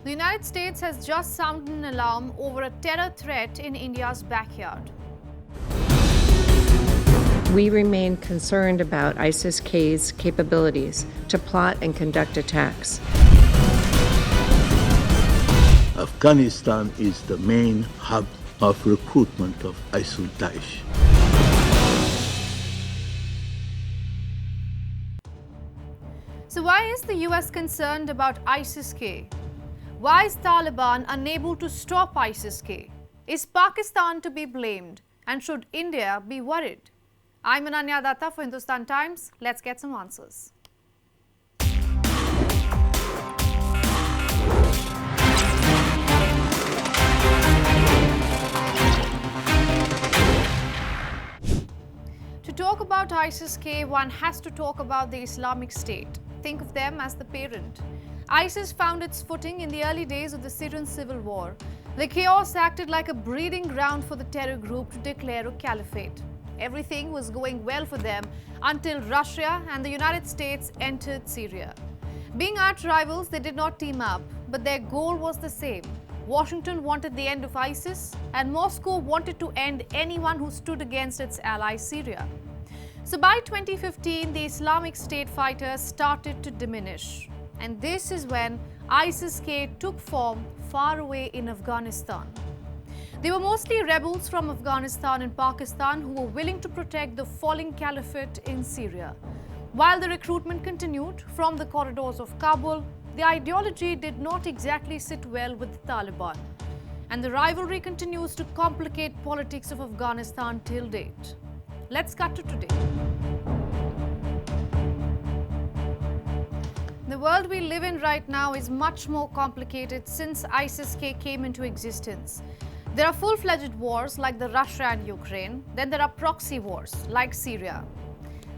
The United States has just sounded an alarm over a terror threat in India's backyard. We remain concerned about ISIS-K's capabilities to plot and conduct attacks. Afghanistan is the main hub of recruitment of ISIL-Daesh. So why is the US concerned about ISIS-K? Why is Taliban unable to stop ISIS-K? Is Pakistan to be blamed? And should India be worried? I'm Ananya Datta for Hindustan Times. Let's get some answers. To talk about ISIS-K, one has to talk about the Islamic State. Think of them as the parent. ISIS found its footing in the early days of the Syrian civil war. The chaos acted like a breeding ground for the terror group to declare a caliphate. Everything was going well for them until Russia and the United States entered Syria. Being arch rivals, they did not team up, but their goal was the same. Washington wanted the end of ISIS, and Moscow wanted to end anyone who stood against its ally Syria. So by 2015, the Islamic State fighters started to diminish. And this is when ISIS-K took form far away in Afghanistan. They were mostly rebels from Afghanistan and Pakistan who were willing to protect the falling caliphate in Syria. While the recruitment continued from the corridors of Kabul, the ideology did not exactly sit well with the Taliban. And the rivalry continues to complicate politics of Afghanistan till date. Let's cut to today. The world we live in right now is much more complicated since ISIS-K came into existence. There are full-fledged wars like the Russia and Ukraine. Then there are proxy wars like Syria.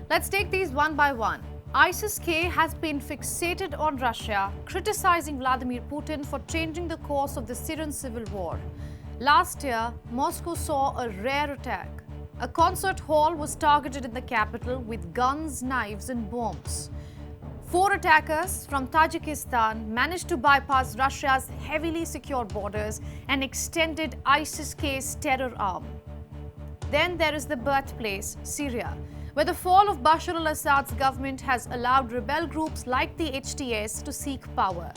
Let's take these one by one. ISIS-K has been fixated on Russia, criticizing Vladimir Putin for changing the course of the Syrian civil war. Last year, Moscow saw a rare attack. A concert hall was targeted in the capital with guns, knives and bombs. 4 attackers from Tajikistan managed to bypass Russia's heavily secured borders and extended ISIS-K's terror arm. Then there is the birthplace, Syria, where the fall of Bashar al-Assad's government has allowed rebel groups like the HTS to seek power.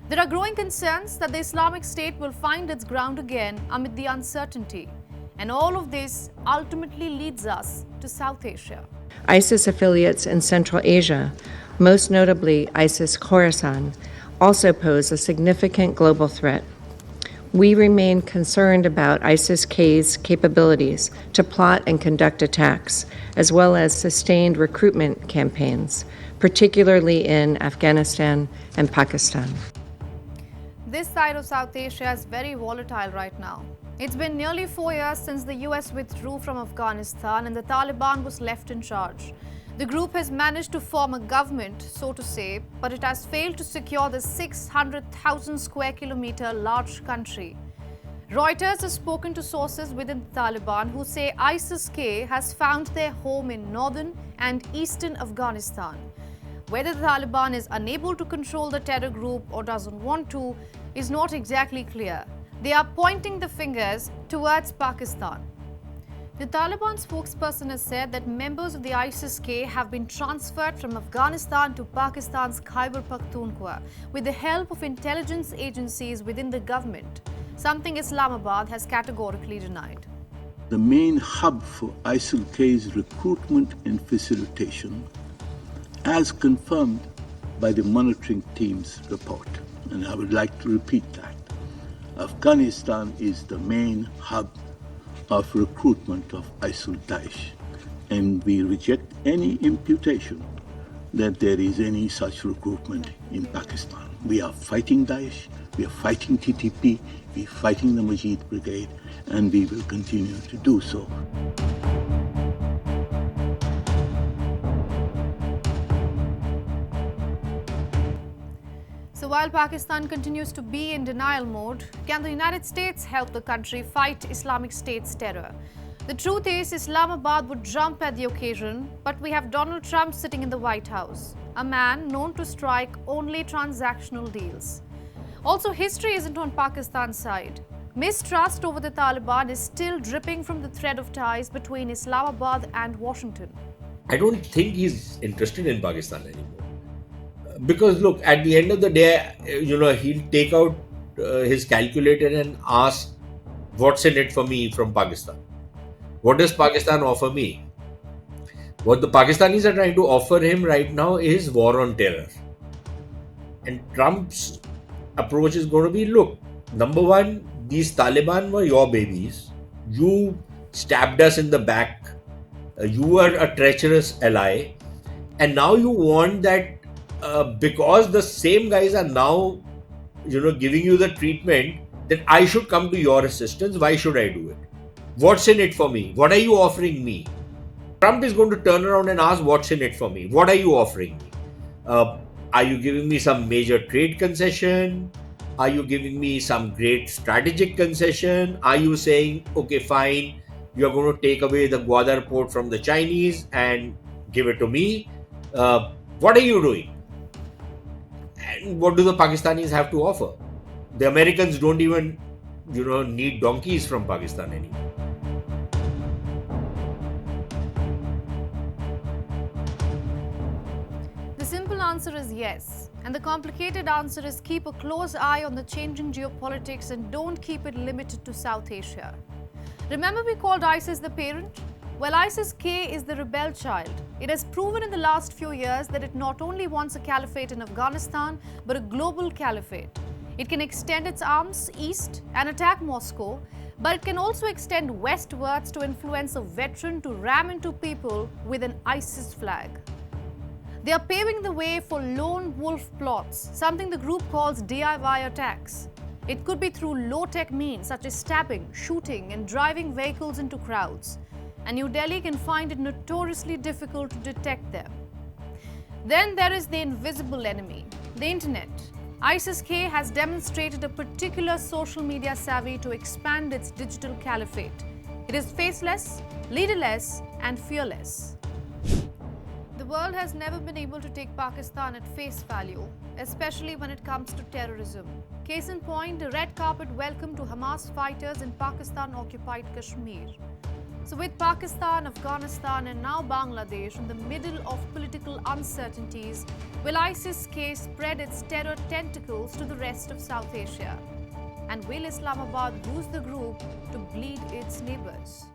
There are growing concerns that the Islamic State will find its ground again amid the uncertainty. And all of this ultimately leads us to South Asia. ISIS affiliates in Central Asia, most notably ISIS Khorasan, also pose a significant global threat. We remain concerned about ISIS-K's capabilities to plot and conduct attacks, as well as sustained recruitment campaigns, particularly in Afghanistan and Pakistan. This side of South Asia is very volatile right now. It's been nearly 4 years since the US withdrew from Afghanistan and the Taliban was left in charge. The group has managed to form a government, so to say, but it has failed to secure the 600,000 square kilometer large country. Reuters has spoken to sources within the Taliban who say ISIS-K has found their home in northern and eastern Afghanistan. Whether the Taliban is unable to control the terror group or doesn't want to is not exactly clear. They are pointing the fingers towards Pakistan. The Taliban spokesperson has said that members of the ISIS-K have been transferred from Afghanistan to Pakistan's Khyber Pakhtunkhwa with the help of intelligence agencies within the government, something Islamabad has categorically denied. The main hub for ISIL-K's recruitment and facilitation, as confirmed by the monitoring team's report, and I would like to repeat that. Afghanistan is the main hub of recruitment of ISIL-Daesh, and we reject any imputation that there is any such recruitment in Pakistan. We are fighting Daesh, we are fighting TTP, we are fighting the Majid Brigade, and we will continue to do so. So while Pakistan continues to be in denial mode, can the United States help the country fight Islamic State's terror? The truth is, Islamabad would jump at the occasion, but we have Donald Trump sitting in the White House, a man known to strike only transactional deals. Also, history isn't on Pakistan's side. Mistrust over the Taliban is still dripping from the thread of ties between Islamabad and Washington. I don't think he's interested in Pakistan anymore. Because look, at the end of the day, he'll take out his calculator and ask, what's in it for me from Pakistan? What does Pakistan offer me? What the Pakistanis are trying to offer him right now is war on terror. And Trump's approach is going to be, look, number one, these Taliban were your babies. You stabbed us in the back. You were a treacherous ally. And now you want that because the same guys are now, giving you the treatment, that I should come to your assistance. Why should I do it? What's in it for me? What are you offering me? Trump is going to turn around and ask, what's in it for me? What are you offering me? Are you giving me some major trade concession? Are you giving me some great strategic concession? Are you saying, okay, fine, you're going to take away the Gwadar port from the Chinese and give it to me? What are you doing? And what do the Pakistanis have to offer? The Americans don't even, need donkeys from Pakistan anymore. The simple answer is yes. And the complicated answer is keep a close eye on the changing geopolitics and don't keep it limited to South Asia. Remember we called ISIS the parent? Well, ISIS-K is the rebel child. It has proven in the last few years that it not only wants a caliphate in Afghanistan, but a global caliphate. It can extend its arms east and attack Moscow, but it can also extend westwards to influence a veteran to ram into people with an ISIS flag. They are paving the way for lone wolf plots, something the group calls DIY attacks. It could be through low-tech means such as stabbing, shooting, and driving vehicles into crowds. And New Delhi can find it notoriously difficult to detect them. Then there is the invisible enemy, the internet. ISIS-K has demonstrated a particular social media savvy to expand its digital caliphate. It is faceless, leaderless, and fearless. The world has never been able to take Pakistan at face value, especially when it comes to terrorism. Case in point, a red carpet welcome to Hamas fighters in Pakistan-occupied Kashmir. So with Pakistan, Afghanistan and now Bangladesh in the middle of political uncertainties, will ISIS-K spread its terror tentacles to the rest of South Asia? And will Islamabad use the group to bleed its neighbors?